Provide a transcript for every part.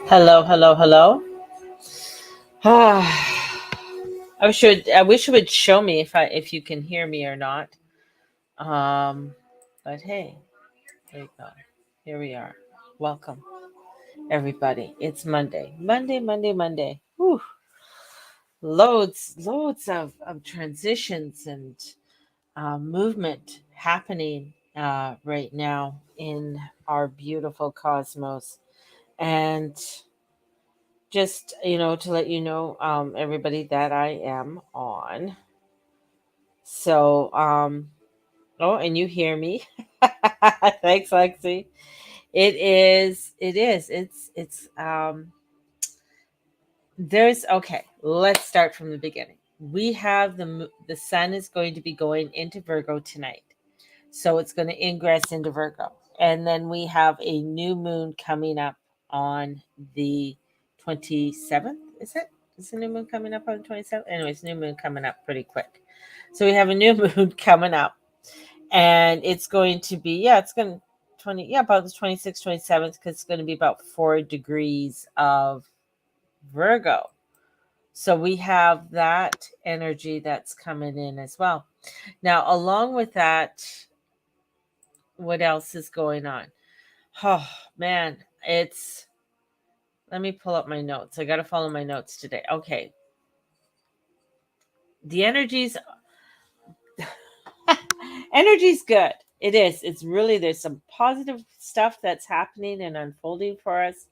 Hello, hello, hello. I wish it would show me if you can hear me or not. Um, but hey, there you go. Here we are. Welcome, everybody. It's Monday. Monday, Monday, Monday. Whew. Loads of transitions and movement happening right now in our beautiful cosmos. And just, to let you know, everybody, that I am on. So, oh, and you hear me. Thanks, Lexi. Okay, let's start from the beginning. We have the sun is going to be going into Virgo tonight. So it's going to ingress into Virgo. And then we have a new moon coming up on the 27th. Is it? Is the new moon coming up on the 27th? Anyways, new moon coming up pretty quick. So we have a new moon coming up. And it's going to be, it's going to about the 26th, 27th, because it's going to be about 4 degrees of Virgo. So we have that energy that's coming in as well. Now, along with that, what else is going on? Oh man, let me pull up my notes. I got to follow my notes today. Okay. The energy's good. It is. It's really, there's some positive stuff that's happening and unfolding for us.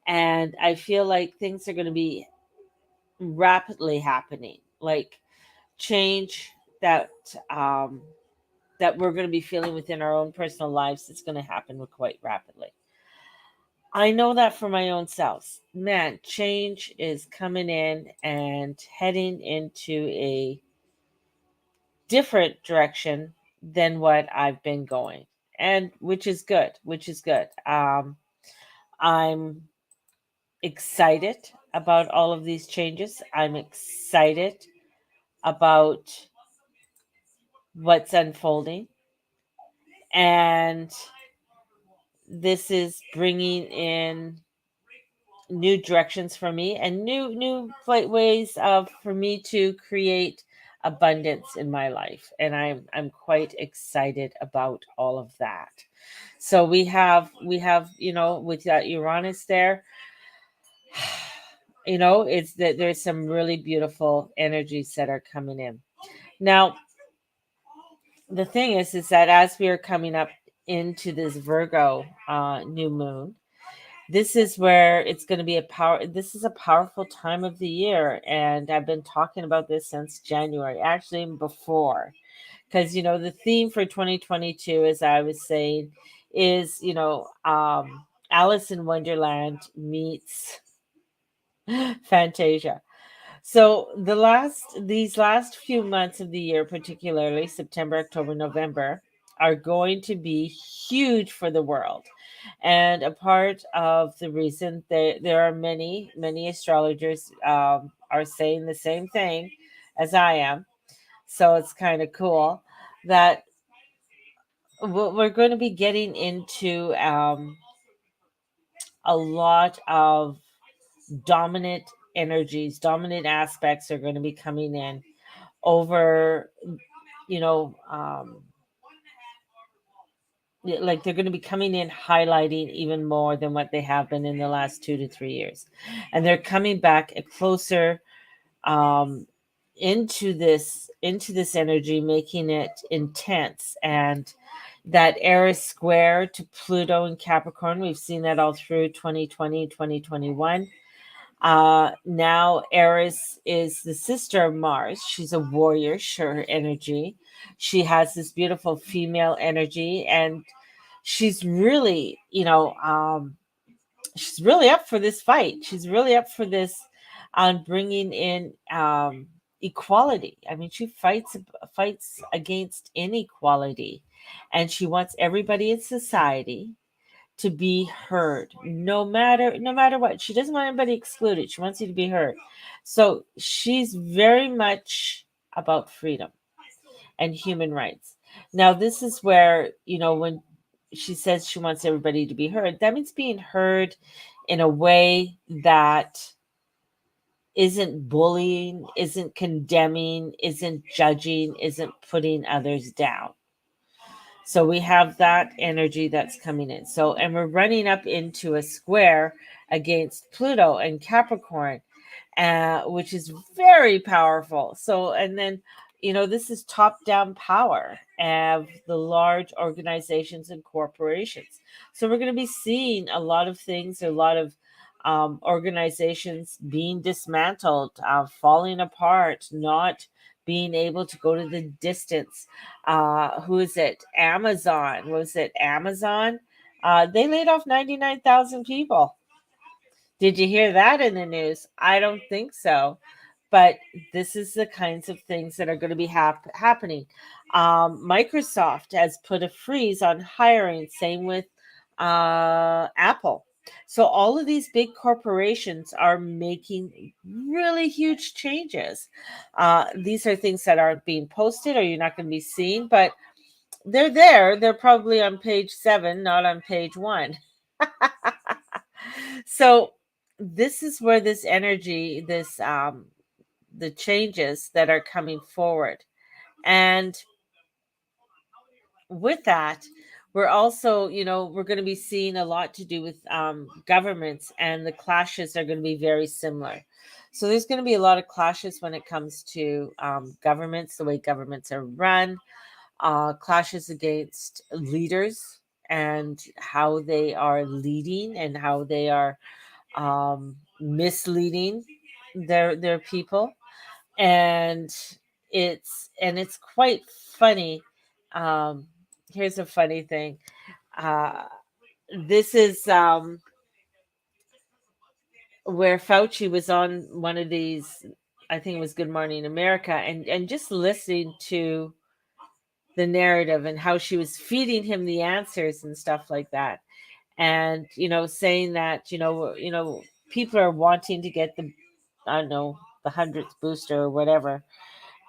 And I feel like things are going to be rapidly happening, like change that, um, that we're going to be feeling within our own personal lives. It's going to happen quite rapidly. I know that for my own self. Man, change is coming in and heading into a different direction than what I've been going. And which is good, which is good. I'm excited about all of these changes. I'm excited about what's unfolding. And this is bringing in new directions for me and new ways of for me to create abundance in my life, and I'm quite excited about all of that. So we have with that Uranus there, it's that there's some really beautiful energies that are coming in. Now the thing is that as we are coming up into this Virgo new moon, this is where it's going to be this is a powerful time of the year, and I've been talking about this since January, actually before, because the theme for 2022, as I was saying, is Alice in Wonderland meets Fantasia. So these last few months of the year, particularly September, October, November, are going to be huge for the world. And a part of the reason there are many astrologers are saying the same thing as I am. So it's kind of cool that we're going to be getting into a lot of dominant energies, dominant aspects are going to be coming in over, you know, um, like they're going to be coming in highlighting even more than what they have been in the last 2 to 3 years. And they're coming back closer um, into this energy, making it intense. And that Eris square to Pluto and Capricorn, we've seen that all through 2020, 2021. Now Eris is the sister of Mars. She's a warrior, her energy. She has this beautiful female energy, and she's really, she's really up for this fight. She's really up for this on bringing in equality. I mean, she fights against inequality, and she wants everybody in society to be heard, no matter what. She doesn't want anybody excluded. She wants you to be heard. So she's very much about freedom and human rights. Now, this is where, when she says she wants everybody to be heard, that means being heard in a way that isn't bullying, isn't condemning, isn't judging, isn't putting others down. So we have that energy that's coming in. So, and we're running up into a square against Pluto and Capricorn, which is very powerful. So, and then, this is top down power of the large organizations and corporations. So, we're going to be seeing a lot of things, a lot of organizations being dismantled, falling apart, not being able to go to the distance. Who is it? Amazon. Was it Amazon? They laid off 99,000 people. Did you hear that in the news? I don't think so. But this is the kinds of things that are going to be happening. Microsoft has put a freeze on hiring, same with Apple. So all of these big corporations are making really huge changes. These are things that aren't being posted or you're not going to be seeing, but they're there. They're probably on page 7, not on page 1. So this is where this energy, the changes that are coming forward. And with that, we're also, we're going to be seeing a lot to do with governments, and the clashes are going to be very similar. So there's going to be a lot of clashes when it comes to governments, the way governments are run, clashes against leaders and how they are leading and how they are misleading their people. And it's quite funny. um Here's a funny thing. uh this is where Fauci was on one of these, I think it was Good Morning America, and just listening to the narrative and how she was feeding him the answers and stuff like that. And saying that people are wanting to get the, I don't know, the 100th booster or whatever,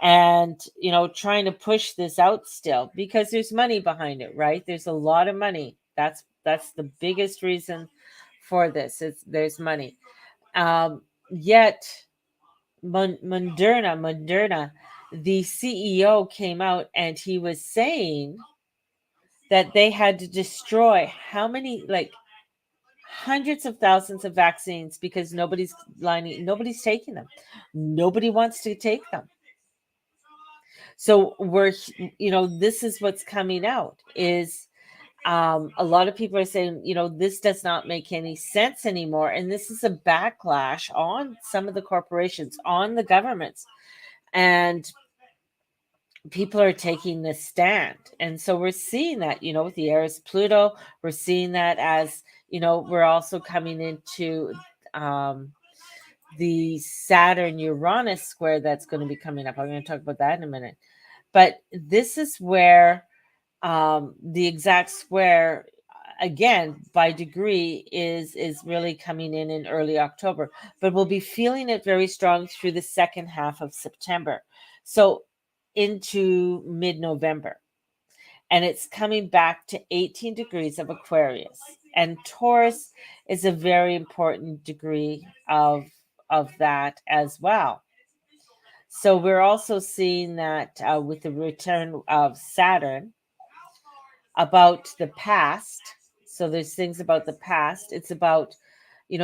and trying to push this out still because there's money behind it, right? There's a lot of money. That's the biggest reason for this. There's money. Yet Moderna, the CEO came out and he was saying that they had to destroy how many, like, hundreds of thousands of vaccines because nobody's taking them. Nobody wants to take them. So this is what's coming out is a lot of people are saying, this does not make any sense anymore. And this is a backlash on some of the corporations, on the governments. And people are taking this stand. And so we're seeing that, with the Eris Pluto, we're seeing that as, we're also coming into the Saturn Uranus square that's going to be coming up. I'm going to talk about that in a minute. But this is where the exact square, again, by degree, is really coming in early October, but we'll be feeling it very strong through the second half of September, so into mid-November. And it's coming back to 18 degrees of Aquarius, and Taurus is a very important degree of that as well. So we're also seeing that with the return of Saturn, about the past. So there's things about the past. It's about,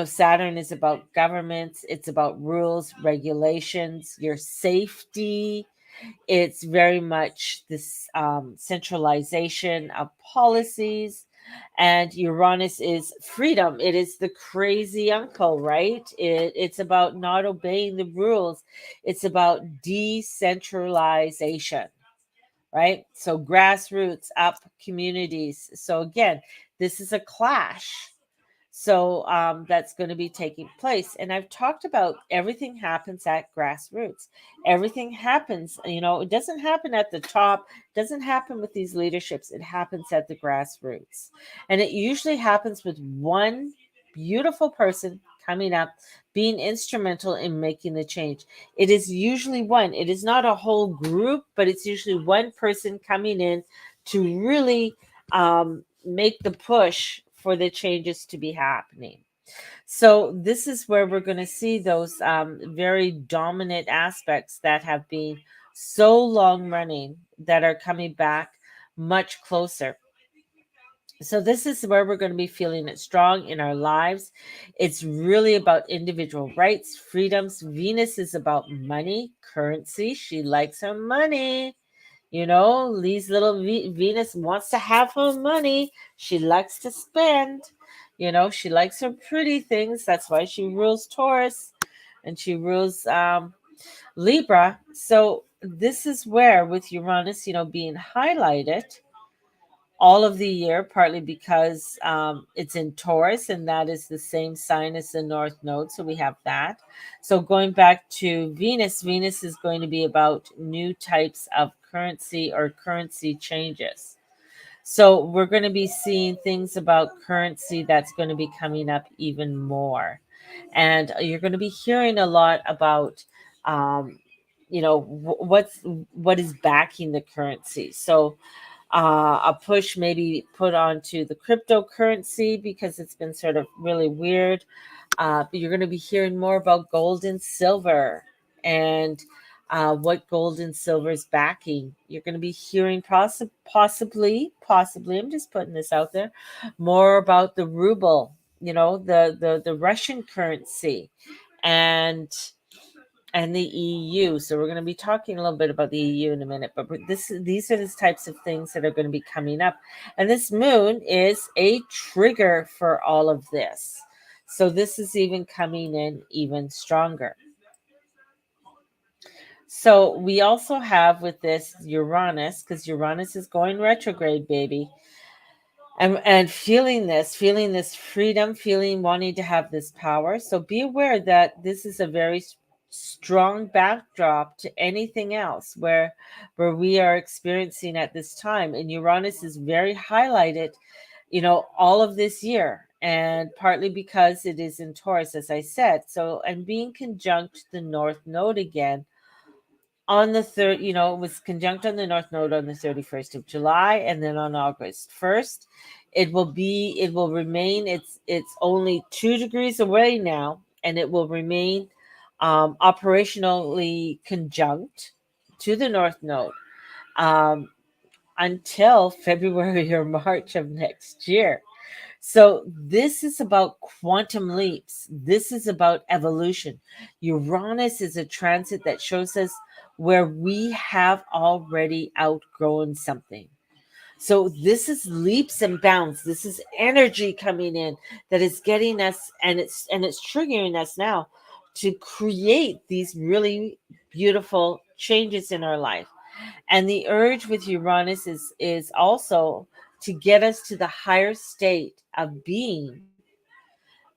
Saturn is about governments, it's about rules, regulations, your safety. It's very much this centralization of policies. And Uranus is freedom. It is the crazy uncle, right? It's about not obeying the rules. It's about decentralization, right? So grassroots, up communities. So again, this is a clash. So that's going to be taking place. And I've talked about everything happens at grassroots. Everything happens, it doesn't happen at the top, doesn't happen with these leaderships. It happens at the grassroots. And it usually happens with one beautiful person coming up, being instrumental in making the change. It is usually one. It is not a whole group, but it's usually one person coming in to really make the push for the changes to be happening. So this is where we're going to see those very dominant aspects that have been so long running that are coming back much closer. So this is where we're going to be feeling it strong in our lives. It's really about individual rights, freedoms. Venus is about money, currency. She likes her money. You know, these little Venus wants to have her money. She likes to spend. You know, she likes her pretty things. That's why she rules Taurus and she rules Libra. So this is where, with Uranus, you know, being highlighted all of the year, partly because it's in Taurus, and that is the same sign as the North Node. So we have that. So going back to Venus, Venus is going to be about new types of currency or currency changes. So we're going to be seeing things about currency that's going to be coming up even more. And you're going to be hearing a lot about, um, you know, what is backing the currency. So a push maybe put onto the cryptocurrency because it's been sort of really weird. But you're going to be hearing more about gold and silver and what gold and silver is backing. You're going to be hearing possibly, I'm just putting this out there, more about the ruble, you know, the Russian currency and the EU. So we're going to be talking a little bit about the EU in a minute, but these are the types of things that are going to be coming up. And this moon is a trigger for all of this. So this is even coming in even stronger. So we also have with this Uranus, because Uranus is going retrograde, baby. And feeling this freedom, feeling wanting to have this power. So be aware that this is a very strong backdrop to anything else where we are experiencing at this time. And Uranus is very highlighted, you know, all of this year, and partly because it is in Taurus, as I said. So, and being conjunct the North Node again on the third, you know, it was conjunct on the North Node on the 31st of July, and then on August 1st, it will remain. It's only 2 degrees away now, and it will remain operationally conjunct to the North Node um, until February or March of next year. So this is about quantum leaps. This is about evolution. Uranus is a transit that shows us where we have already outgrown something. So this is leaps and bounds. This is energy coming in that is getting us, and it's triggering us now to create these really beautiful changes in our life. And the urge with Uranus is also to get us to the higher state of being,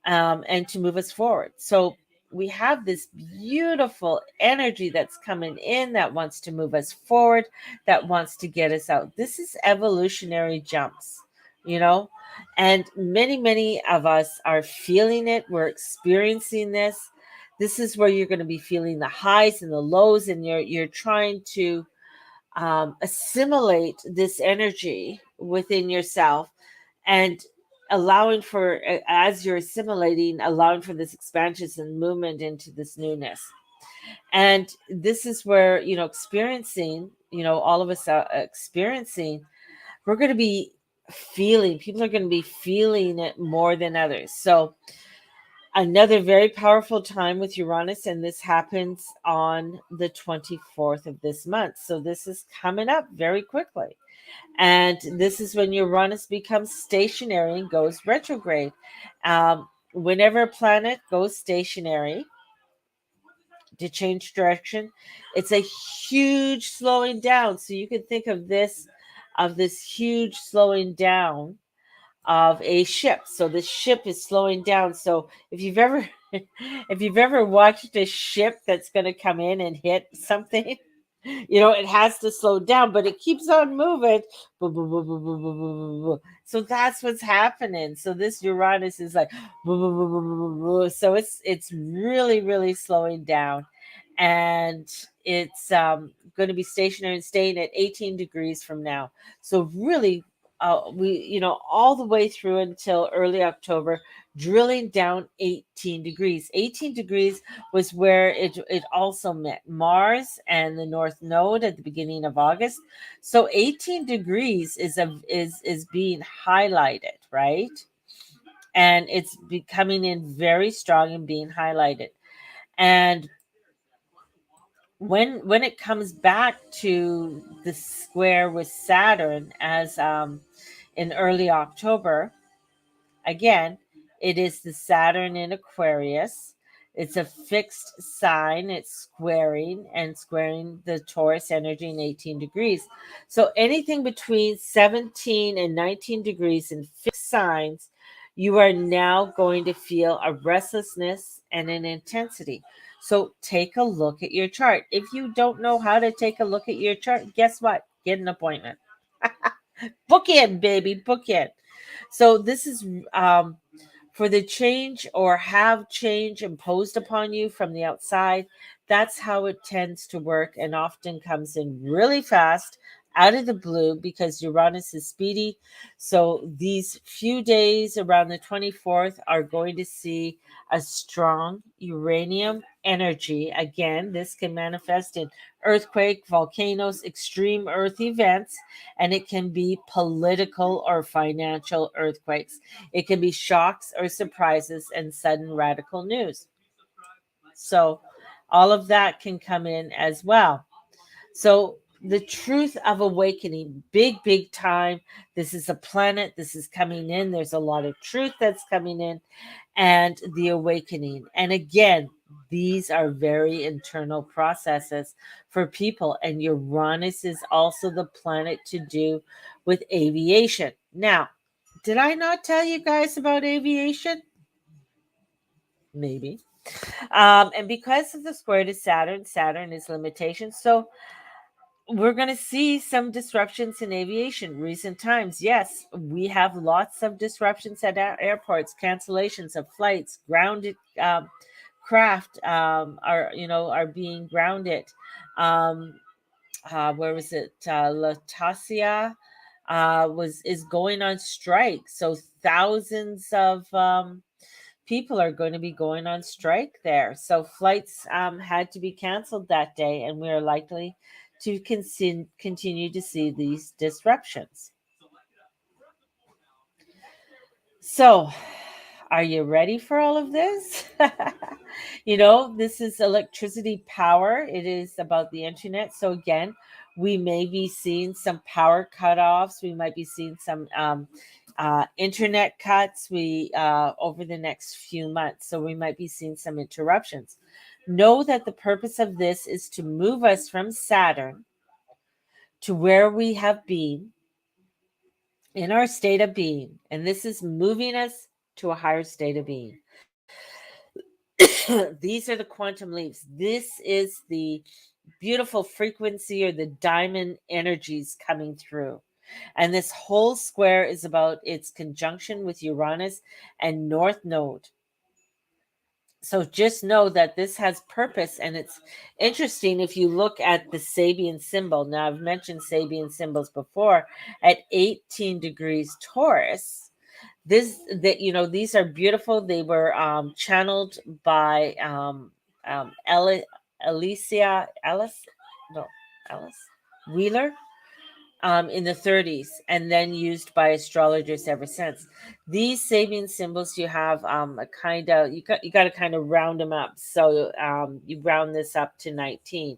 and to move us forward. So we have this beautiful energy that's coming in that wants to move us forward, that wants to get us out. This is evolutionary jumps, you know, and many of us are feeling it. We're experiencing this. This is where you're going to be feeling the highs and the lows, and you're trying to assimilate this energy within yourself and allowing for, as you're assimilating, allowing for this expansion and movement into this newness. And this is where, you know, experiencing, you know, all of us are experiencing, we're going to be feeling, people are going to be feeling it more than others. So another very powerful time with Uranus, and this happens on the 24th of this month. So this is coming up very quickly. And this is when Uranus becomes stationary and goes retrograde. Whenever a planet goes stationary to change direction, it's a huge slowing down. So you can think of this huge slowing down of a ship. So the ship is slowing down. So if you've ever watched a ship that's going to come in and hit something, you know, it has to slow down, but it keeps on moving. Boo, boo, boo, boo, boo, boo, boo, boo. So that's what's happening. So this Uranus is like boo, boo, boo, boo, boo, boo. So it's really slowing down, and it's going to be stationary and staying at 18 degrees from now. So really, we, you know, all the way through until early October, drilling down 18 degrees. 18 degrees was where it also met Mars and the North Node at the beginning of August. So 18 degrees is being highlighted, right? And it's becoming in very strong and being highlighted. And when it comes back to the square with Saturn as in early October, again, it is the Saturn in Aquarius. It's a fixed sign. It's squaring the Taurus energy in 18 degrees. So anything between 17 and 19 degrees in fixed signs, you are now going to feel a restlessness and an intensity. So take a look at your chart. If you don't know how to take a look at your chart, guess what? Get an appointment. Book in, baby, book in. So this is for the change or have change imposed upon you from the outside. That's how it tends to work and often comes in really fast out of the blue because Uranus is speedy. So these few days around the 24th are going to see a strong uranium energy. Again, this can manifest in earthquake, volcanoes, extreme earth events, and it can be political or financial earthquakes. It can be shocks or surprises and sudden radical news. So, all of that can come in as well. So, the truth of awakening, big time. This is a planet, this is coming in. There's a lot of truth that's coming in, and the awakening. And again, these are very internal processes for people. And Uranus is also the planet to do with aviation. Now, did I not tell you guys about aviation? Maybe. And because of the square to Saturn, Saturn is limitation. So we're going to see some disruptions in aviation. Recent times, yes, we have lots of disruptions at our airports, cancellations of flights, grounded craft are being grounded. Um, where was it? Latasia was is going on strike, so thousands of people are going to be going on strike there. So flights had to be canceled that day, and we are likely to continue to see these disruptions. So, are you ready for all of this? This is electricity power. It is about the internet. So, again, we may be seeing some power cutoffs. We might be seeing some internet cuts over the next few months. So, we might be seeing some interruptions. Know that the purpose of this is to move us from Saturn to where we have been in our state of being. And this is moving us to a higher state of being. These are the quantum leaps. This is the beautiful frequency or the diamond energies coming through. And this whole square is about its conjunction with Uranus and North Node. So just know that this has purpose, and it's interesting if you look at the Sabian symbol. Now, I've mentioned Sabian symbols before. At 18 degrees Taurus, these are beautiful. They were channeled by Alicia Alice, no, Alice Wheeler in the 30s, and then used by astrologers ever since. These Sabian symbols, you have a kind of you got to kind of round them up. So you round this up to 19,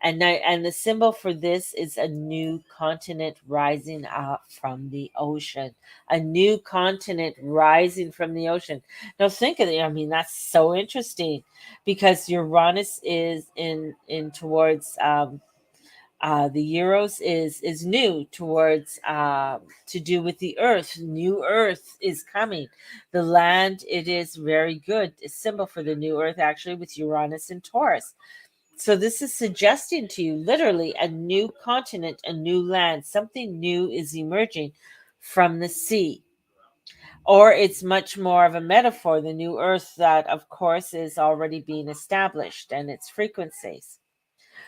and the symbol for this is a new continent rising up from the ocean. A new continent rising from the ocean. Now think of it. I mean, that's so interesting because Uranus is in towards the Euros is new towards to do with the Earth. New Earth is coming. The land, it is very good. A symbol for the new Earth, actually, with Uranus and Taurus. So this is suggesting to you literally a new continent, a new land. Something new is emerging from the sea. Or it's much more of a metaphor, the new Earth that, of course, is already being established and its frequencies.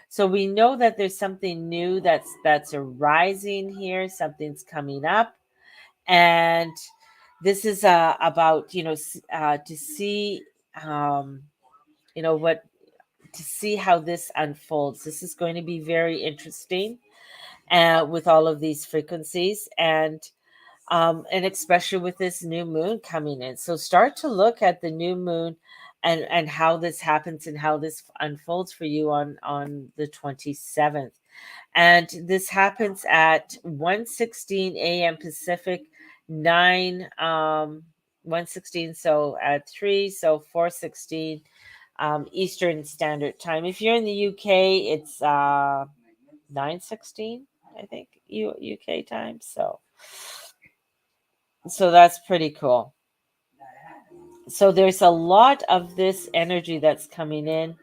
So we know that there's something new that's arising here, something's coming up, and This is about, to see, um, what to see how this unfolds. This is going to be very interesting, with all of these frequencies, and especially with this new moon coming in. So start to look at the new moon, and how this happens and how this unfolds for you on the 27th. And this happens at 1:16 a.m. Pacific, 9 1:16, so at 3, so 4:16 Eastern Standard Time. If you're in the UK, it's 9:16, I think, UK time. So that's pretty cool. So there's a lot of this energy that's coming in.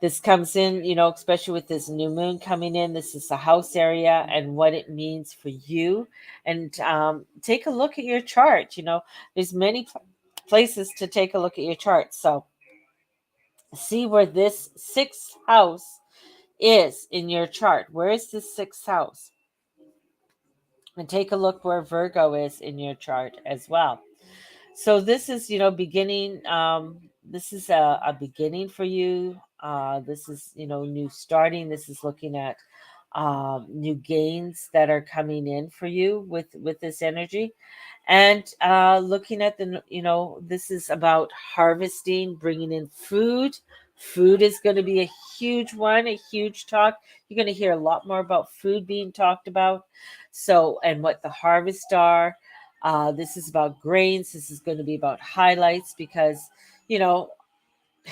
This comes in, especially with this new moon coming in. This is the house area and what it means for you. And take a look at your chart. There's many places to take a look at your chart. So see where this sixth house is in your chart. Where is this sixth house? And take a look where Virgo is in your chart as well. So this is, beginning. This is a beginning for you. This is, new starting. This is looking at new gains that are coming in for you with this energy, and looking at this is about harvesting, bringing in food. Food is going to be a huge one, a huge talk. You're going to hear a lot more about food being talked about. So, and what the harvests are. This is about grains. This is going to be about highlights, because you know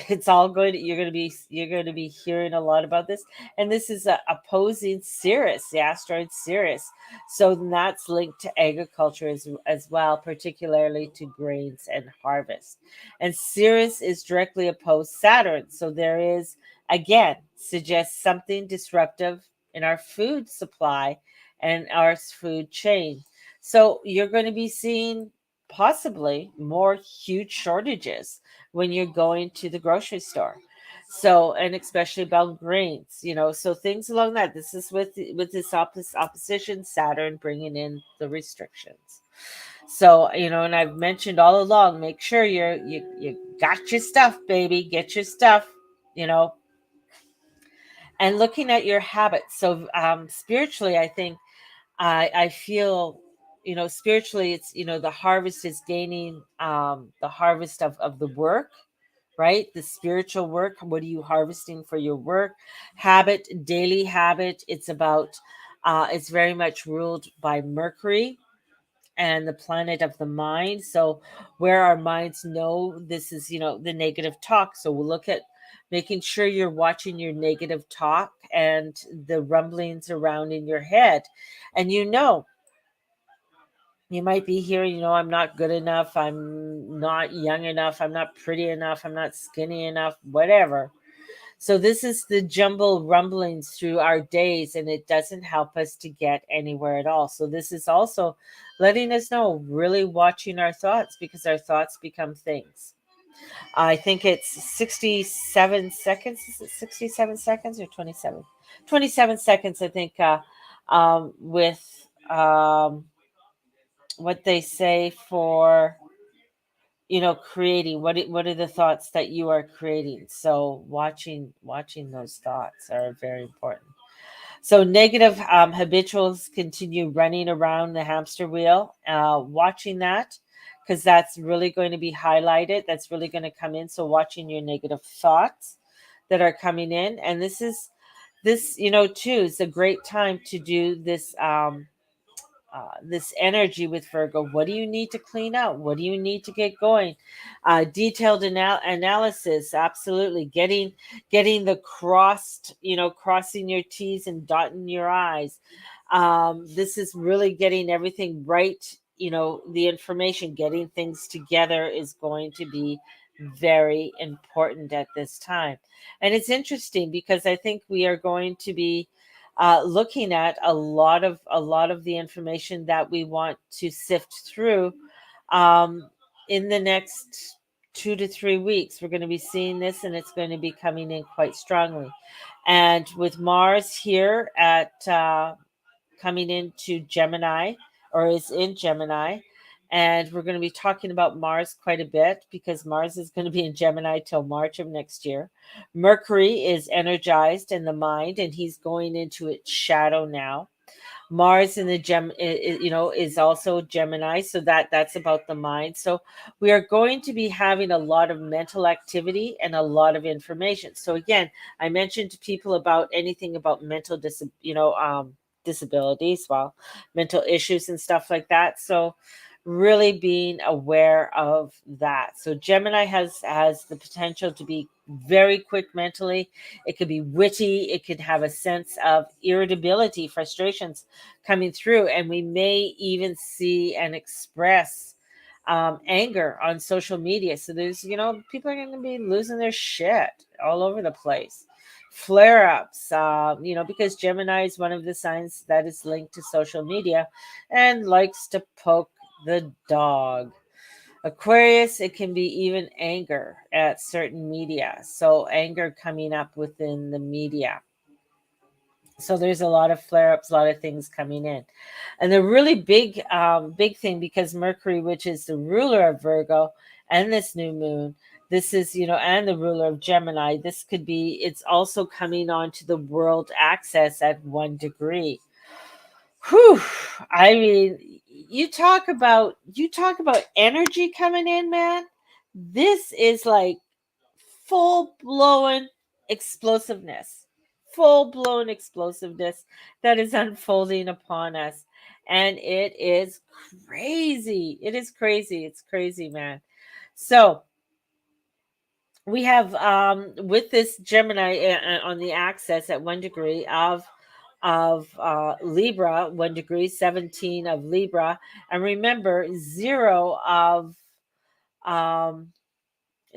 it's all good. You're going to be hearing a lot about this, and this is opposing Sirius, the asteroid Sirius. So that's linked to agriculture as well, particularly to grains and harvest. And Sirius is directly opposed Saturn, so there is, again, suggests something disruptive in our food supply and our food chain. So you're going to be seeing possibly more huge shortages when you're going to the grocery store. So, and especially about grains, so things along that. This is with this opposition Saturn bringing in the restrictions. So, and I've mentioned all along, make sure you got your stuff, baby, get your stuff, you know, and looking at your habits. So, spiritually, I think I feel, spiritually, it's, the harvest is gaining, the harvest of the work, right? The spiritual work. What are you harvesting for your work? Habit, daily habit. It's about, it's very much ruled by Mercury and the planet of the mind. So, where our minds know this is, the negative talk. So, we'll look at making sure you're watching your negative talk and the rumblings around in your head. And you might be hearing, I'm not good enough, I'm not young enough, I'm not pretty enough, I'm not skinny enough, whatever. So this is the jumble rumblings through our days, and it doesn't help us to get anywhere at all. So this is also letting us know, really watching our thoughts, because our thoughts become things. I think it's 67 seconds. Is it 67 seconds or 27? 27 seconds, I think, with what they say for, creating. What are the thoughts that you are creating? So watching those thoughts are very important. So negative habituals continue running around the hamster wheel. Watching that, because that's really going to be highlighted. That's really going to come in. So watching your negative thoughts that are coming in, and this too is a great time to do this. This energy with Virgo. What do you need to clean out? What do you need to get going? Detailed analysis, absolutely. Getting the crossed, crossing your T's and dotting your I's. This is really getting everything right. The information, getting things together is going to be very important at this time. And it's interesting because I think we are going to be looking at a lot of the information that we want to sift through in the next 2 to 3 weeks. We're going to be seeing this, and it's going to be coming in quite strongly. And with Mars here at coming into Gemini, or is in Gemini, And we're going to be talking about Mars quite a bit because Mars is going to be in Gemini till March of next year. Mercury is energized in the mind, and he's going into its shadow now. Mars in the is also Gemini, so that's about the mind. So we are going to be having a lot of mental activity and a lot of information. So again, I mentioned to people about anything about disabilities, well, mental issues and stuff like that. So really being aware of that. So Gemini has the potential to be very quick mentally. It could be witty. It could have a sense of irritability, frustrations coming through, and we may even see and express anger on social media. So there's, people are going to be losing their shit all over the place. Flare ups, because Gemini is one of the signs that is linked to social media and likes to poke the dog. Aquarius, it can be even anger at certain media. So anger coming up within the media. So there's a lot of flare ups, a lot of things coming in. And the really big thing, because Mercury, which is the ruler of Virgo, and this new moon, this is, and the ruler of Gemini, it's also coming on to the world axis at 1 degree. Whew. I mean, you talk about energy coming in, man. This is like full blown explosiveness, full blown explosiveness that is unfolding upon us. And it is crazy. It is crazy. It's crazy, man. So we have with this Gemini on the axis at 1 degree of Libra, 1 degree, 17 of Libra, and remember 0 of um,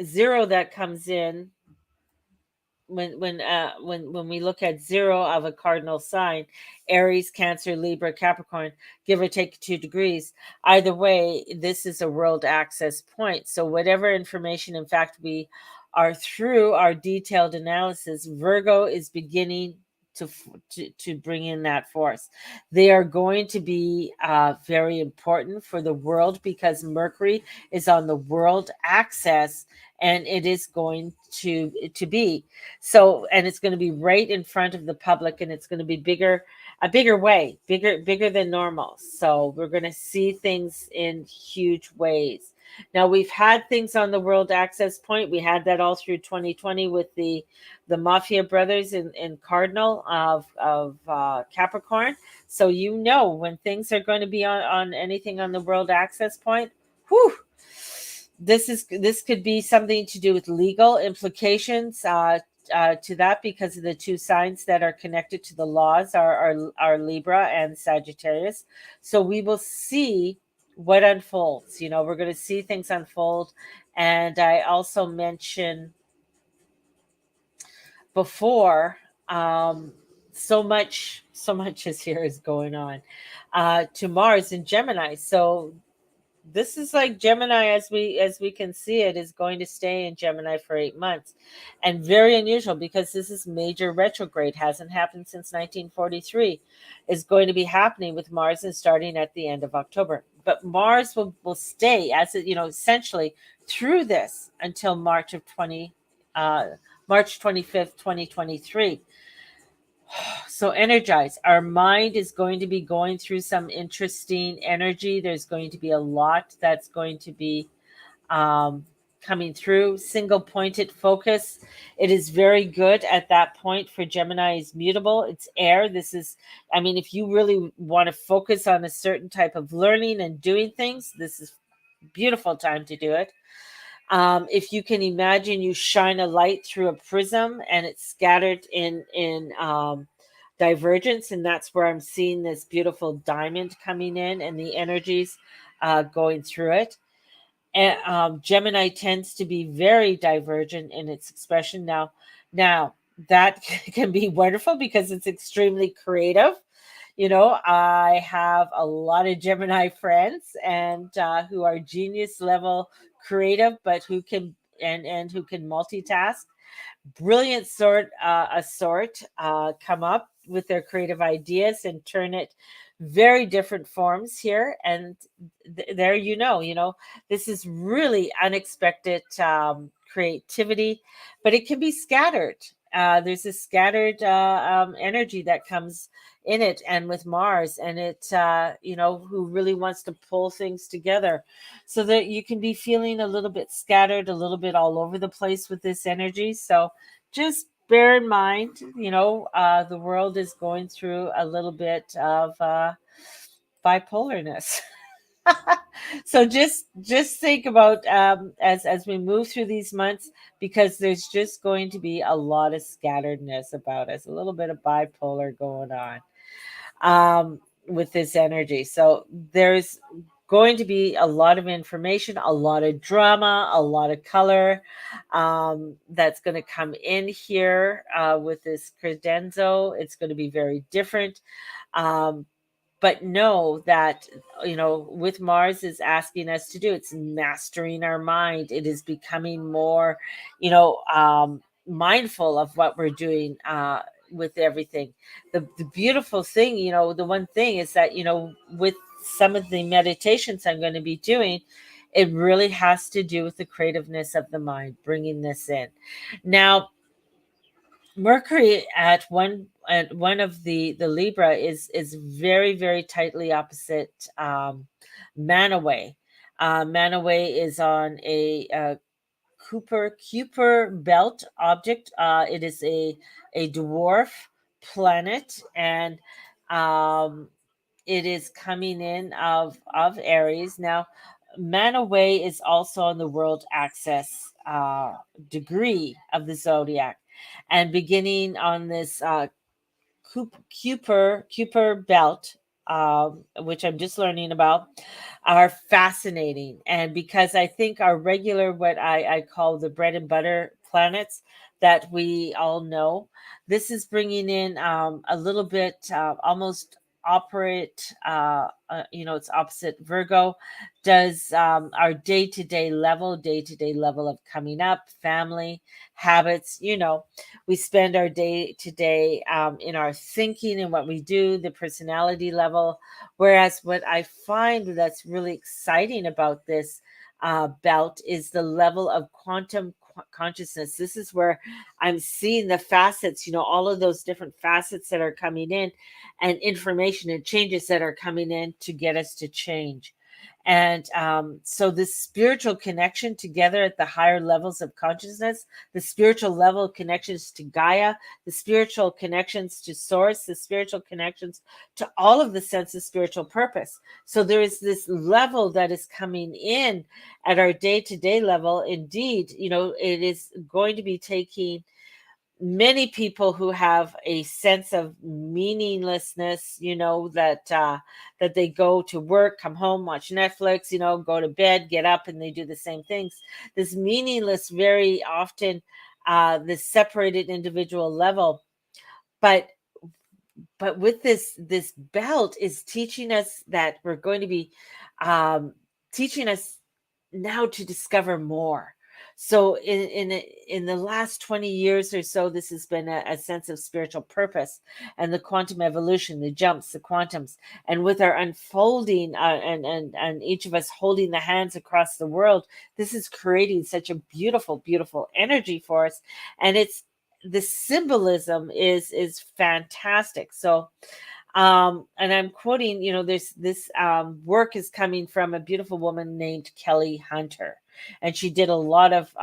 0 that comes in when we look at 0 of a cardinal sign, Aries, Cancer, Libra, Capricorn, give or take 2 degrees. Either way, this is a world access point. So whatever information, in fact, we are through our detailed analysis, Virgo is beginning to bring in that force. They are going to be very important for the world because Mercury is on the world axis, and it is going to be so, and it's going to be right in front of the public, and it's going to be a bigger way, bigger than normal. So we're going to see things in huge ways. Now, we've had things on the world access point. We had that all through 2020 with the Mafia brothers in Cardinal of Capricorn. So when things are going to be on anything on the world access point, whew, this could be something to do with legal implications to that, because of the two signs that are connected to the laws are Libra and Sagittarius. So we will see what unfolds. We're going to see things unfold. And I also mentioned before, so much is going on to Mars in Gemini. So this is like Gemini, as we can see it, is going to stay in Gemini for 8 months, and very unusual because this is major retrograde, hasn't happened since 1943, is going to be happening with Mars and starting at the end of October. But Mars will stay as it, essentially through this until March 25th, 2023. So energize. Our mind is going to be going through some interesting energy. There's going to be a lot that's going to be um, coming through. Single pointed focus. It is very good at that point for Gemini. Is mutable. It's air. If you really want to focus on a certain type of learning and doing things, this is beautiful time to do it. If you can imagine, you shine a light through a prism and it's scattered in divergence, and that's where I'm seeing this beautiful diamond coming in and the energies going through it. And Gemini tends to be very divergent in its expression. Now that can be wonderful because it's extremely creative. I have a lot of Gemini friends and who are genius level creative, but who can and who can multitask. Brilliant sort come up with their creative ideas and turn it very different forms here. And there, this is really unexpected creativity, but it can be scattered. There's a scattered energy that comes in it, and with Mars, and it, who really wants to pull things together, so that you can be feeling a little bit scattered, a little bit all over the place with this energy. So just bear in mind, the world is going through a little bit of bipolarness. So just think about, as we move through these months, because there's just going to be a lot of scatteredness about us, a little bit of bipolar going on with this energy. So there's going to be a lot of information, a lot of drama, a lot of color that's going to come in here with this credenzo. It's going to be very different. Um, but know that, with Mars is asking us to do, it's mastering our mind. It is becoming more, mindful of what we're doing with everything. The beautiful thing, the one thing is that, with some of the meditations I'm going to be doing, it really has to do with the creativeness of the mind, bringing this in. Now, Mercury at one of the Libra is very, very tightly opposite Manaway. Manaway is on a Kuiper belt object. It is a dwarf planet, and um, it is coming in of Aries. Now, Manaway is also on the world axis degree of the zodiac, and beginning on this Kuiper belt, which I'm just learning about, are fascinating. And because I think our regular, what I call the bread and butter planets that we all know, this is bringing in a little bit, almost operate, it's opposite Virgo, does our day to day level of coming up, family, habits, we spend our day to day in our thinking and what we do, the personality level. Whereas what I find that's really exciting about this belt is the level of quantum consciousness. This is where I'm seeing the facets, all of those different facets that are coming in, and information and changes that are coming in to get us to change. And so this spiritual connection together at the higher levels of consciousness, the spiritual level connections to Gaia, the spiritual connections to Source, the spiritual connections to all of the sense of spiritual purpose. So there is this level that is coming in at our day to day level. Indeed, it is going to be taking many people who have a sense of meaninglessness, that they go to work, come home, watch Netflix, go to bed, get up, and they do the same things. This meaningless, very often, this separated individual level. But with this belt is teaching us that we're going to be teaching us now to discover more. So in the last 20 years or so, this has been a sense of spiritual purpose, and the quantum evolution, the jumps, the quantums, and with our unfolding, and each of us holding the hands across the world, this is creating such a beautiful, beautiful energy for us. And it's the symbolism is fantastic. So and I'm quoting, there's this work is coming from a beautiful woman named Kelly Hunter, and she did a lot of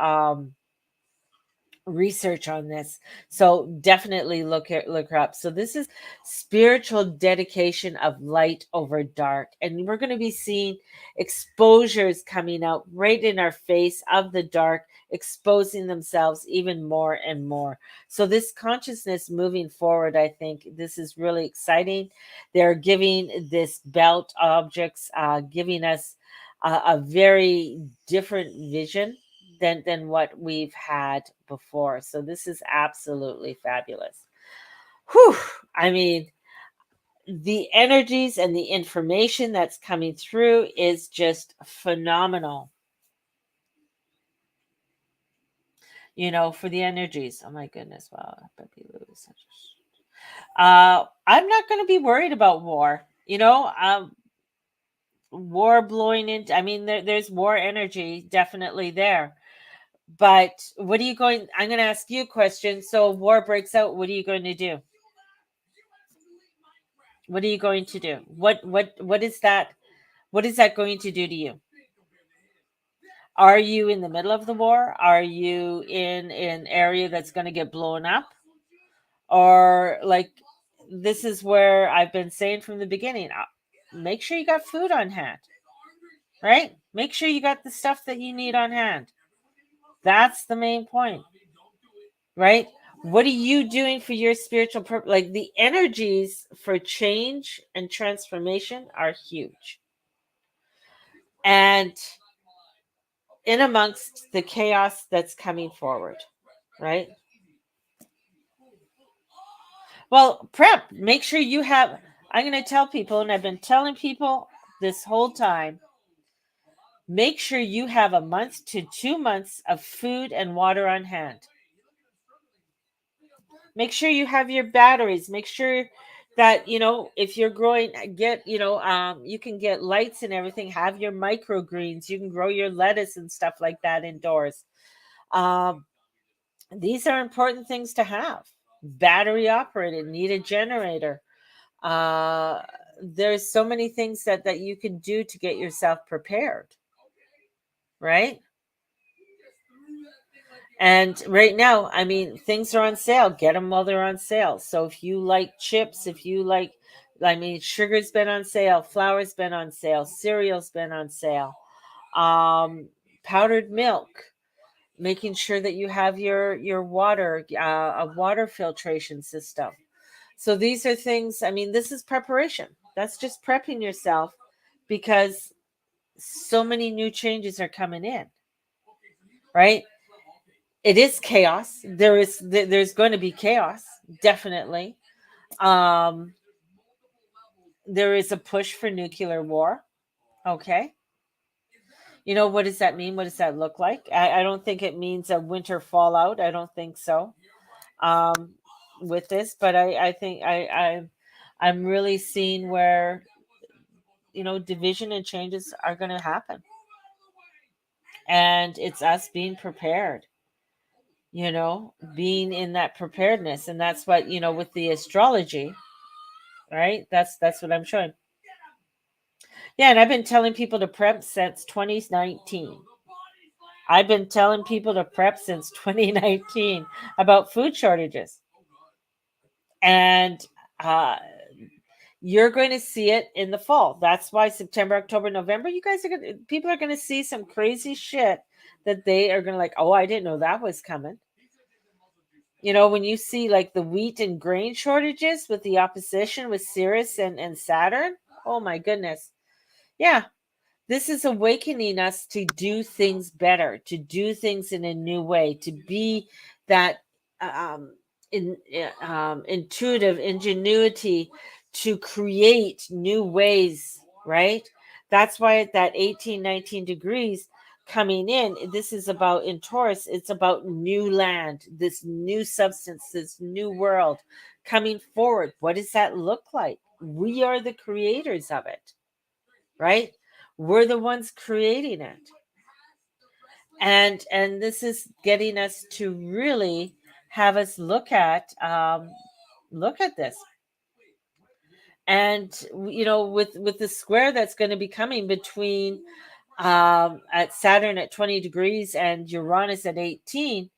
research on this. So definitely look her up. So this is spiritual dedication of light over dark, and we're going to be seeing exposures coming out right in our face of the dark, exposing themselves even more and more. So this consciousness moving forward, I think this is really exciting. They're giving this belt objects, giving us a very different vision than what we've had before. So this is absolutely fabulous. Whew. I mean, the energies and the information that's coming through is just phenomenal. For the energies. Oh my goodness. Wow. I'm not going to be worried about war. You know, war blowing into, I mean, there's war energy definitely there. But what are you going, I'm going to ask you a question. So war breaks out, what are you going to do? What are you going to do? What is that going to do to you? Are you in the middle of the war? Are you in an area that's going to get blown up? Or like, this is where I've been saying from the beginning, make sure you got food on hand, right? Make sure you got the stuff that you need on hand. That's the main point, right? What are you doing for your spiritual purpose? Like, the energies for change and transformation are huge. And in amongst the chaos that's coming forward, right? Well, prep, make sure you have, I'm going to tell people, and I've been telling people this whole time, make sure you have a month to 2 months of food and water on hand. Make sure you have your batteries. Make sure that, if you're growing, get, you can get lights and everything, have your microgreens. You can grow your lettuce and stuff like that indoors. Um, these are important things to have. Battery operated, need a generator. Uh, there's so many things that you can do to get yourself prepared, right? And right now, I mean, things are on sale. Get them while they're on sale. So if you like chips, if you like, I mean, sugar's been on sale, flour's been on sale, cereal's been on sale, powdered milk, making sure that you have your water, a water filtration system. So these are things, I mean, this is preparation. That's just prepping yourself, because so many new changes are coming in, right? It is chaos. There's going to be chaos, definitely. Um, there is a push for nuclear war. Okay. What does that mean? What does that look like? I don't think it means a winter fallout. I don't think so. Um, with this, but I think I'm really seeing where, division and changes are going to happen, and it's us being prepared. Being in that preparedness, and that's what, with the astrology, right? That's what I'm showing. Yeah, and I've been telling people to prep since 2019. I've been telling people to prep since 2019 about food shortages. And uh, you're going to see it in the fall. That's why September, October, November, people are going to see some crazy shit that they are going to like, oh, I didn't know that was coming. When you see like the wheat and grain shortages with the opposition with Sirius and Saturn, oh my goodness. Yeah, this is awakening us to do things better, to do things in a new way, to be that intuitive ingenuity to create new ways, right? That's why at that 18, 19 degrees coming in, this is about, in Taurus, it's about new land, this new substance, this new world coming forward. What does that look like? We are the creators of it, right? We're the ones creating it. And this is getting us to really have us look at this. And with the square that's going to be coming between at Saturn at 20 degrees and Uranus at 18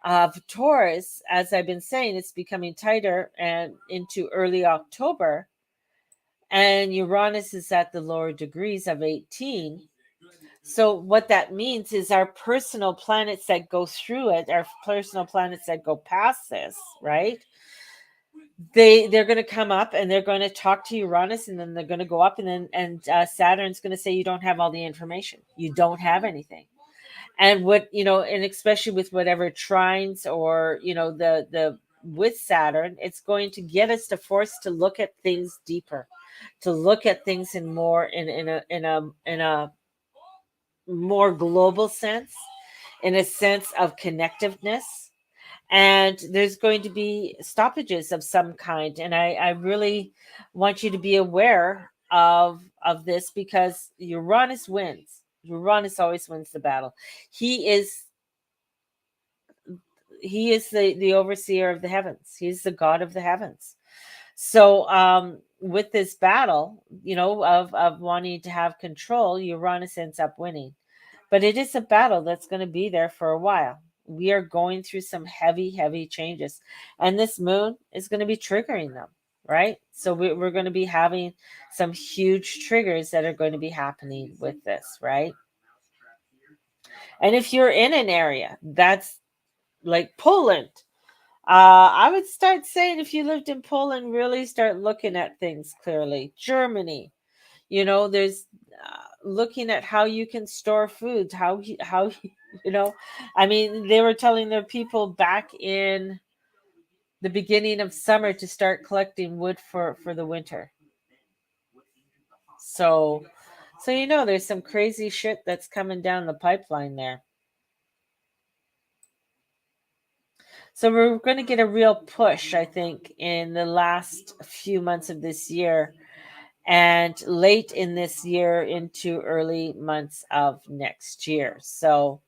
of Taurus, as I've been saying, it's becoming tighter and into early October. And Uranus is at the lower degrees of 18. So what that means is our personal planets that go through it, our personal planets that go past this, right? They're going to come up and they're going to talk to Uranus, and then they're going to go up, and then Saturn's going to say you don't have all the information. You don't have anything. And what, and especially with whatever trines or, the with Saturn, it's going to get us to force to look at things deeper, to look at things in a more global sense, in a sense of connectiveness, and there's going to be stoppages of some kind. And I really want you to be aware of this, because Uranus wins. Uranus always wins the battle. He is the overseer of the heavens. He's the god of the heavens. So with this battle, of wanting to have control, Uranus ends up winning. But it is a battle that's going to be there for a while. We are going through some heavy, heavy changes, and this moon is going to be triggering them, right? So we're going to be having some huge triggers that are going to be happening with this, right? And if you're in an area that's like Poland, I would start saying, if you lived in Poland, really start looking at things clearly. Germany, there's looking at how you can store foods, how you know, I mean, they were telling their people back in the beginning of summer to start collecting wood for the winter. So there's some crazy shit that's coming down the pipeline there. So we're going to get a real push, I think, in the last few months of this year, and late in this year into early months of next year. So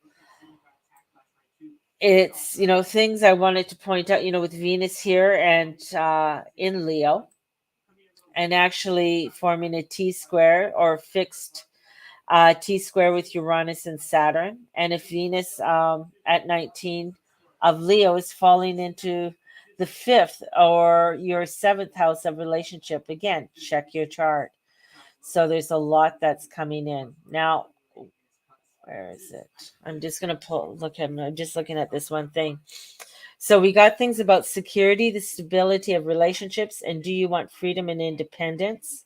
it's, things I wanted to point out, with Venus here and in Leo, and actually forming a T square or fixed T square with Uranus and Saturn. And if Venus at 19 of Leo is falling into the fifth or your seventh house of relationship, again, check your chart. So there's a lot that's coming in. Now, where is it? I'm just going to I'm just looking at this one thing. So we got things about security, the stability of relationships, and do you want freedom and independence?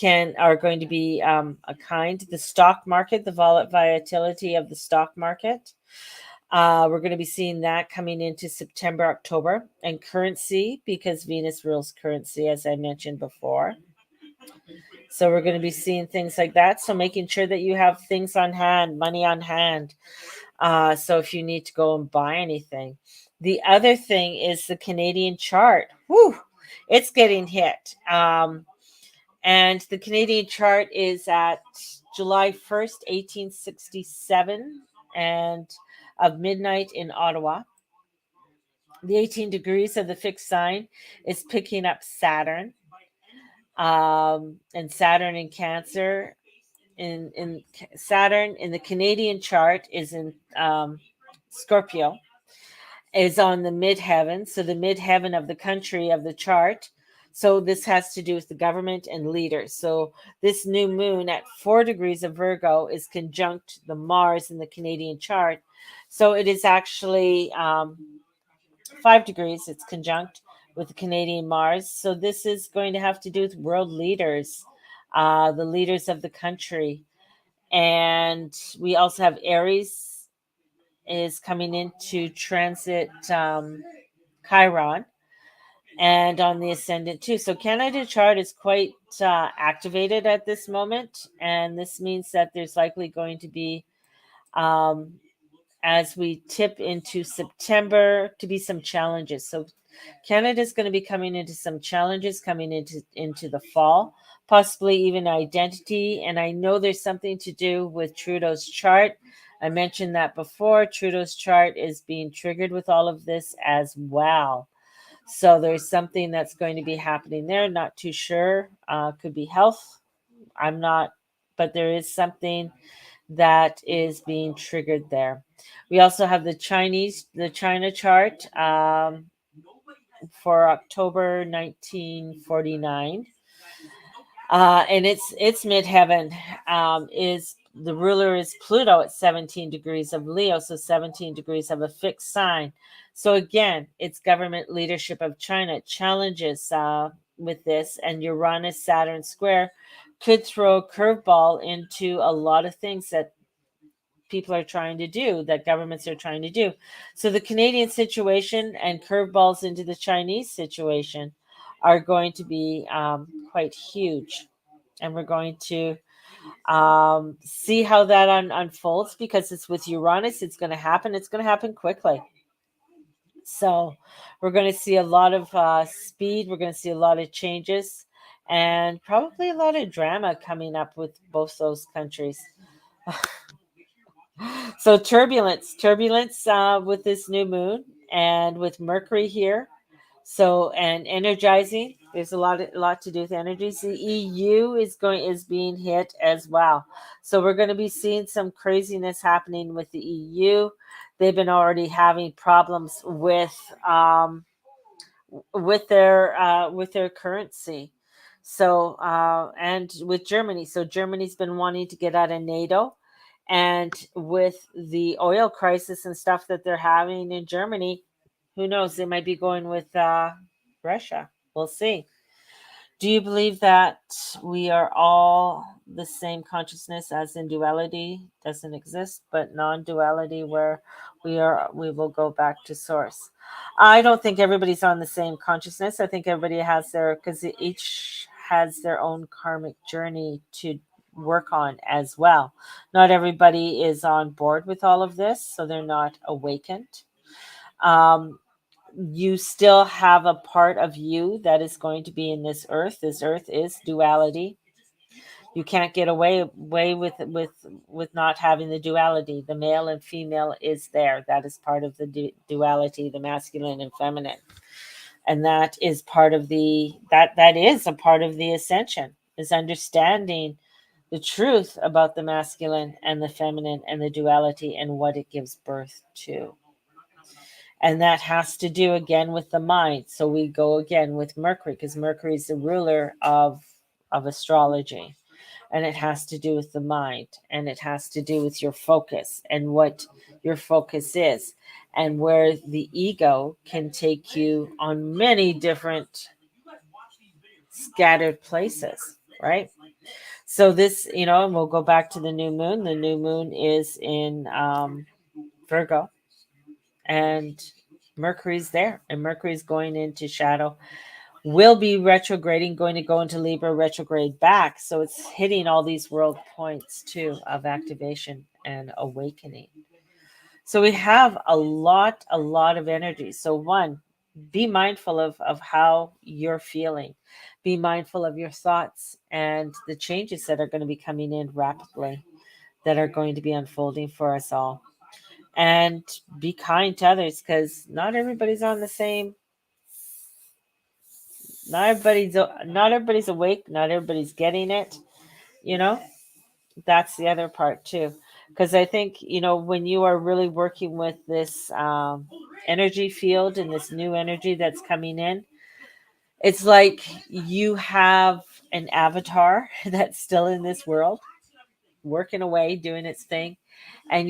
Are going to be a kind. The stock market, the volatility of the stock market. We're going to be seeing that coming into September, October, and currency, because Venus rules currency, as I mentioned before. So we're going to be seeing things like that. So making sure that you have things on hand, money on hand. So if you need to go and buy anything. The other thing is the Canadian chart. Whew, it's getting hit. And the Canadian chart is at July 1st, 1867, and of midnight in Ottawa. The 18 degrees of the fixed sign is picking up Saturn. And Saturn in Cancer, in Saturn in the Canadian chart is in Scorpio, is on the midheaven, so the midheaven of the country of the chart. So this has to do with the government and leaders. So this new moon at 4 degrees of Virgo is conjunct the Mars in the Canadian chart. So it is actually 5 degrees. It's conjunct with the Canadian Mars. So this is going to have to do with world leaders, the leaders of the country. And we also have Aries is coming into transit Chiron, and on the ascendant too. So Canada chart is quite activated at this moment, and this means that there's likely going to be, as we tip into September, to be some challenges. So Canada is going to be coming into some challenges coming into the fall, possibly even identity. And I know there's something to do with Trudeau's chart. I mentioned that before. Trudeau's chart is being triggered with all of this as well. So there's something that's going to be happening there. Not too sure. Could be health. I'm not, but there is something that is being triggered there. We also have the China chart for October 1949. And it's midheaven. Is the ruler is Pluto at 17 degrees of Leo, so 17 degrees of a fixed sign. So again, it's government leadership of China challenges with this, and Uranus Saturn square could throw a curveball into a lot of things that people are trying to do, that governments are trying to do. So the Canadian situation and curveballs into the Chinese situation are going to be quite huge. And we're going to see how that unfolds, because it's with Uranus. It's going to happen. It's going to happen quickly. So we're going to see a lot of speed. We're going to see a lot of changes and probably a lot of drama coming up with both those countries. So turbulence with this new moon and with Mercury here. So and energizing. There's a lot to do with energies. The EU is being hit as well. So we're going to be seeing some craziness happening with the EU. They've been already having problems with their currency. So and with Germany. So Germany's been wanting to get out of NATO, and with the oil crisis and stuff that they're having in Germany, who knows? They might be going with Russia. We'll see. Do you believe that we are all the same consciousness, as in duality doesn't exist, but non-duality where we will go back to source? I don't think everybody's on the same consciousness. I think everybody has their, because each has their own karmic journey to work on as well. Not everybody is on board with all of this, so they're not awakened. Um, you still have a part of you that is going to be in this earth. This earth is duality. You can't get away with not having the duality. The male and female is there. That is part of the duality, the masculine and feminine, and that is part of that is a part of the ascension. Is understanding the truth about the masculine and the feminine and the duality and what it gives birth to. And that has to do again with the mind. So we go again with Mercury, because Mercury is the ruler of astrology, and it has to do with the mind, and it has to do with your focus and what your focus is, and where the ego can take you on many different scattered places, right? So this, and we'll go back to the new moon. The new moon is in Virgo, and Mercury's there, and Mercury's going into shadow. Will be retrograding, going to go into Libra, retrograde back. So it's hitting all these world points too of activation and awakening. So we have a lot of energy. So one, be mindful of how you're feeling. Be mindful of your thoughts and the changes that are going to be coming in rapidly, that are going to be unfolding for us all. And be kind to others, because not everybody's awake, not everybody's getting it, you know. That's the other part too, because I think, when you are really working with this energy field and this new energy that's coming in, it's like you have an avatar that's still in this world, working away, doing its thing, and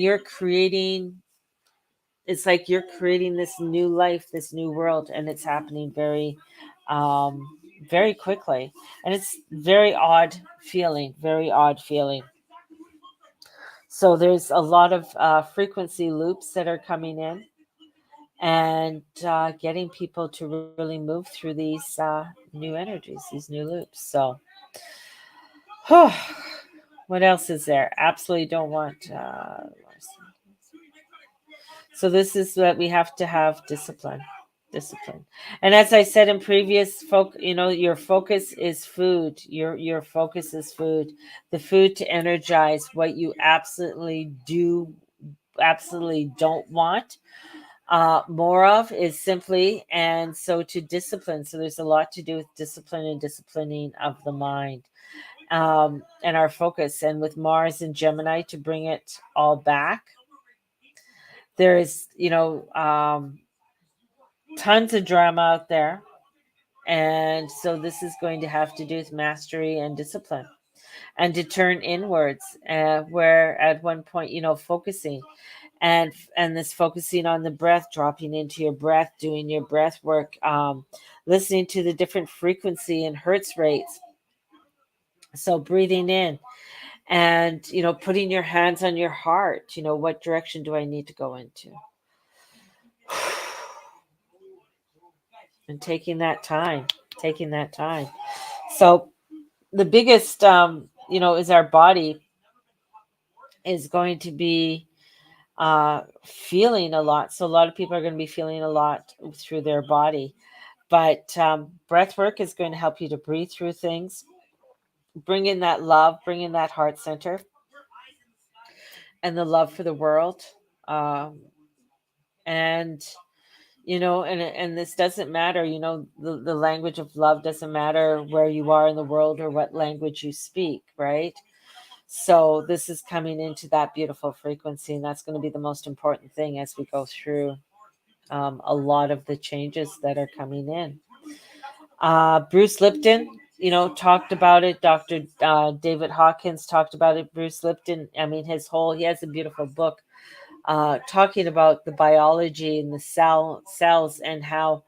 it's like you're creating this new life, this new world, and it's happening um, very quickly, and it's very odd feeling. So there's a lot of frequency loops that are coming in, and getting people to really move through these new energies, these new loops. So, what else is there? Absolutely don't want. So this is what we have to have: discipline. And as I said in previous your focus is food. Your focus is food. The food to energize what you absolutely don't want more of is simply, and so to discipline. So there's a lot to do with discipline and disciplining of the mind, and our focus, and with Mars and Gemini to bring it all back. There is, tons of drama out there. And so this is going to have to do with mastery and discipline, and to turn inwards, where at one point, focusing, and this focusing on the breath, dropping into your breath, doing your breath work, listening to the different frequency and hertz rates. So breathing in, and putting your hands on your heart. What direction do I need to go into? And taking that time. So the biggest, is our body is going to be feeling a lot. So a lot of people are going to be feeling a lot through their body. But breath work is going to help you to breathe through things, bring in that love, bring in that heart center and the love for the world. Um, and and this doesn't matter, the language of love doesn't matter where you are in the world or what language you speak, right? So this is coming into that beautiful frequency, and that's going to be the most important thing as we go through a lot of the changes that are coming in. Bruce Lipton, talked about it. Dr. David Hawkins talked about it. Bruce Lipton, I mean, he has a beautiful book talking about the biology and the cells and how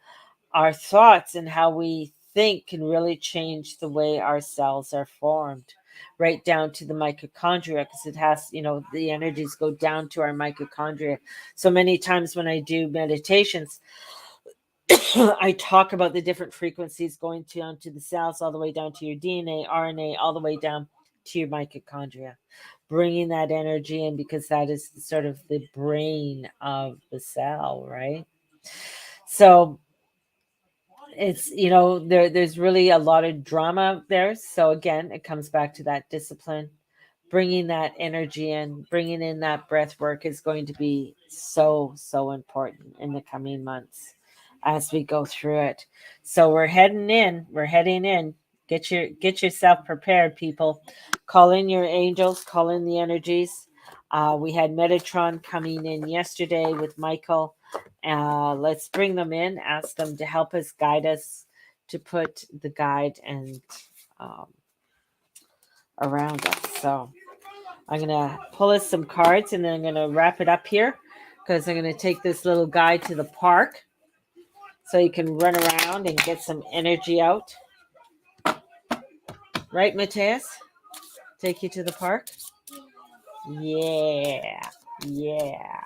our thoughts and how we think can really change the way our cells are formed, right down to the mitochondria, because it has, the energies go down to our mitochondria. So many times when I do meditations, I talk about the different frequencies going down to the cells, all the way down to your DNA, RNA, all the way down to your mitochondria, bringing that energy in, because that is sort of the brain of the cell, right? So it's, there's really a lot of drama there. So again, it comes back to that discipline, bringing that energy in, bringing in that breath work is going to be so, so important in the coming months as we go through it. So we're heading in. Get yourself prepared, people. Call in your angels, call in the energies. We had Metatron coming in yesterday with Michael. Let's bring them in, ask them to help us, guide us, to put the guide and um, around us. So I'm going to pull us some cards, and then I'm going to wrap it up here, because I'm going to take this little guide to the park so you can run around and get some energy out. Right, Mateus? Take you to the park? Yeah. Yeah.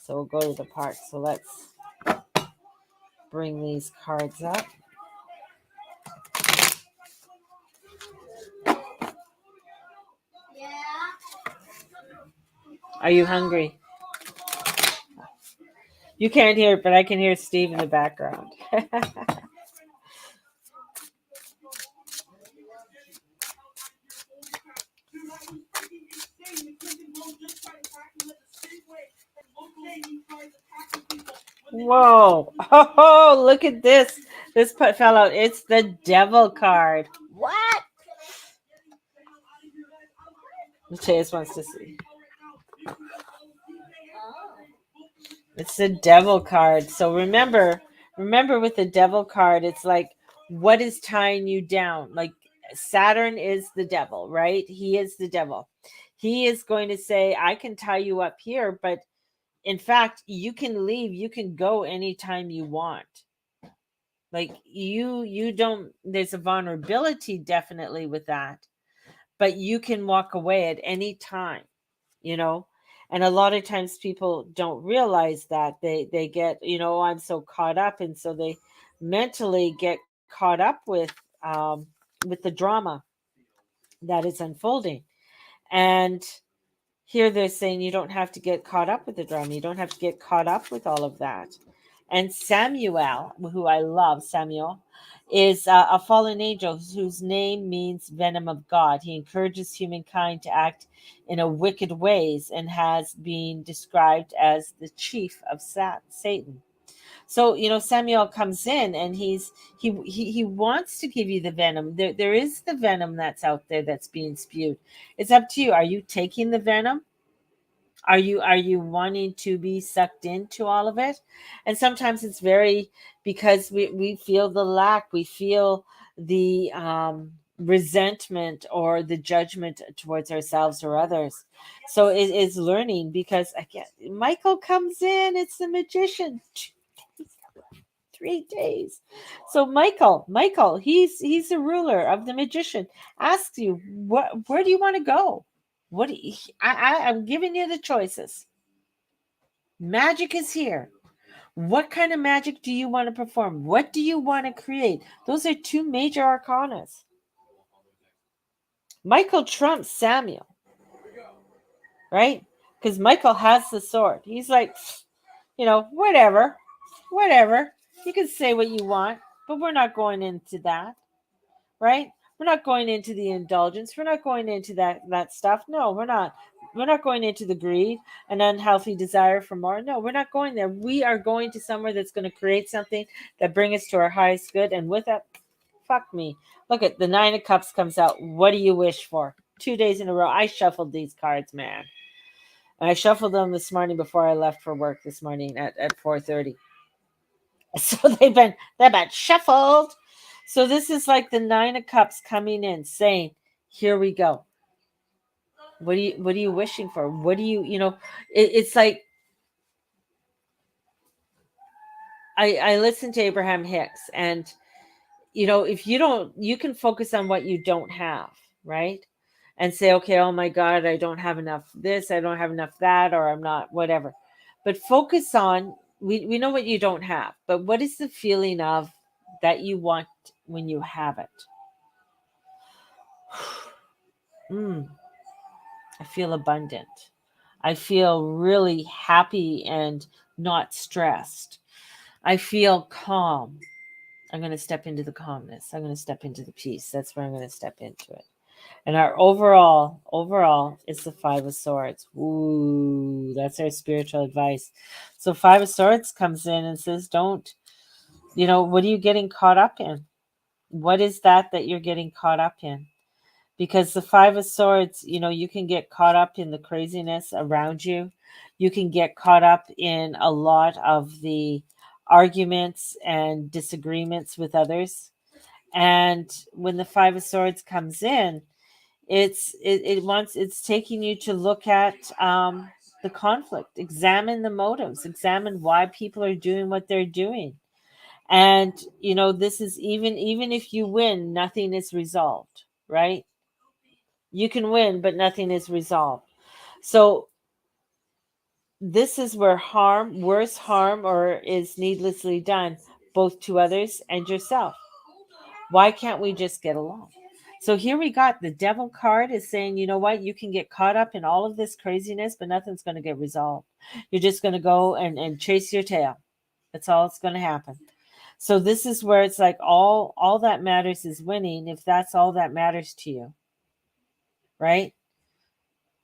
So we'll go to the park. So let's bring these cards up. Are you hungry? You can't hear it, but I can hear Steve in the background. Whoa. Oh, look at this. This fell out. It's the devil card. What? Chase wants to see. It's the devil card. So remember with the devil card, it's like, what is tying you down? Like, Saturn is the devil, right? He is the devil. He is going to say, I can tie you up here, but in fact, you can leave. You can go anytime you want. Like, you don't, there's a vulnerability definitely with that, but you can walk away at any time, you know. And a lot of times people don't realize that they get, I'm so caught up, and so they mentally get caught up with the drama that is unfolding. And here they're saying you don't have to get caught up with the drama, you don't have to get caught up with all of that. And Samuel, who I love, Samuel, is a fallen angel whose name means venom of God. He encourages humankind to act in a wicked ways and has been described as the chief of Satan. So, Samuel comes in, and he wants to give you the venom. There is the venom that's out there that's being spewed. It's up to you. Are you taking the venom? Are you wanting to be sucked into all of it? And sometimes it's very, because we feel the lack, we feel the resentment or the judgment towards ourselves or others. So it is learning, because again, Michael comes in, it's the magician. 3 days. So Michael, he's the ruler of the magician. Asks you, where do you want to go? What do I'm giving you the choices. Magic is here. What kind of magic do you want to perform? What do you want to create? Those are two major arcanas. Michael trumps Samuel, right? because Michael has the sword. He's like, whatever, whatever. You can say what you want, but we're not going into that, right? We're not going into the indulgence. We're not going into that stuff. No, we're not. We're not going into the greed and unhealthy desire for more. No, we're not going there. We are going to somewhere that's going to create something that bring us to our highest good. And with that, fuck me. Look at the Nine of Cups comes out. What do you wish for? 2 days in a row. I shuffled these cards, man. And I shuffled them this morning before I left for work this morning at 4:30. So they've been shuffled. So this is like the Nine of Cups coming in saying, here we go. What are you wishing for? What do it's like I listened to Abraham Hicks, and if you can focus on what you don't have, right? And say, okay, oh my God, I don't have enough this, I don't have enough that, or I'm not whatever. But focus on, we know what you don't have, but what is the feeling of that you want when you have it? I feel abundant. I feel really happy and not stressed. I feel calm. I'm going to step into the calmness. I'm going to step into the peace. That's where I'm going to step into it. And our overall is the Five of Swords. Ooh, that's our spiritual advice. So Five of Swords comes in and says, don't, what are you getting caught up in? What is that you're getting caught up in? Because the Five of Swords, you can get caught up in the craziness around you. You can get caught up in a lot of the arguments and disagreements with others. And when the Five of Swords comes in, it's taking you to look at the conflict, examine the motives, examine why people are doing what they're doing. And this is even if you win, nothing is resolved, right? You can win, but nothing is resolved. So this is where worse harm or is needlessly done, both to others and yourself. Why can't we just get along? So here we got the Devil card is saying, you know what? You can get caught up in all of this craziness, but nothing's going to get resolved. You're just going to go and chase your tail. That's all that's going to happen. So this is where it's like all that matters is winning, if that's all that matters to you. Right?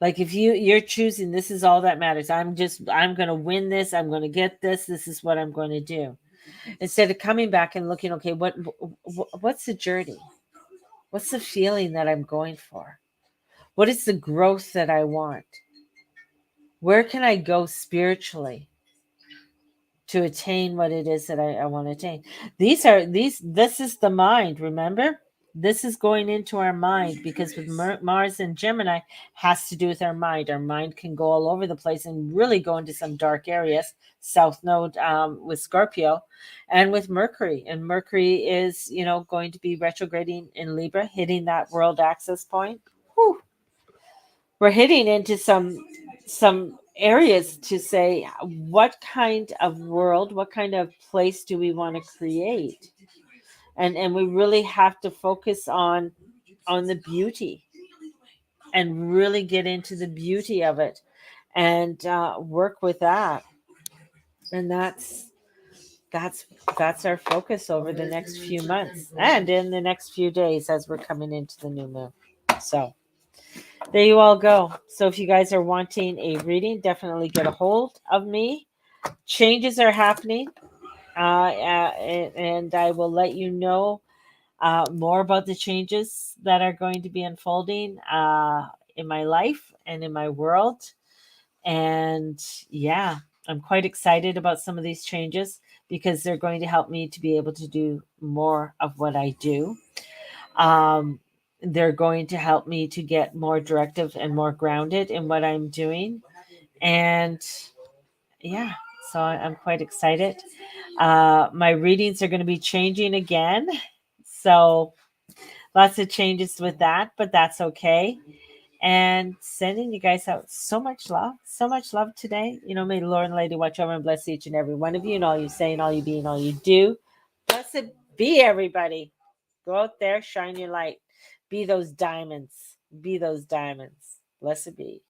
Like if you're choosing, this is all that matters. I'm going to win this. I'm going to get this. This is what I'm going to do. Instead of coming back and looking, okay, what's the journey? What's the feeling that I'm going for? What is the growth that I want? Where can I go spiritually to attain what it is that I want to attain? This is the mind, remember? This is going into our mind, because with Mars and Gemini has to do with our mind. Our mind can go all over the place and really go into some dark areas. South Node with Scorpio, and with Mercury. And Mercury is, going to be retrograding in Libra, hitting that world access point. Whew. We're hitting into some areas to say, what kind of world, what kind of place do we want to create? And we really have to focus on the beauty and really get into the beauty of it and work with that. And that's our focus over the next few months and in the next few days as we're coming into the new moon. So there you all go. So if you guys are wanting a reading, definitely get a hold of me. Changes are happening, and I will let you know more about the changes that are going to be unfolding in my life and in my world. And yeah, I'm quite excited about some of these changes because they're going to help me to be able to do more of what I do. They're going to help me to get more directive and more grounded in what I'm doing. And yeah, so I'm quite excited. My readings are going to be changing again. So lots of changes with that, but that's okay. And sending you guys out so much love today. May the Lord and Lady watch over and bless each and every one of you, and all you say and all you be and all you do. Blessed be everybody. Go out there, shine your light. Be those diamonds. Be those diamonds. Blessed be.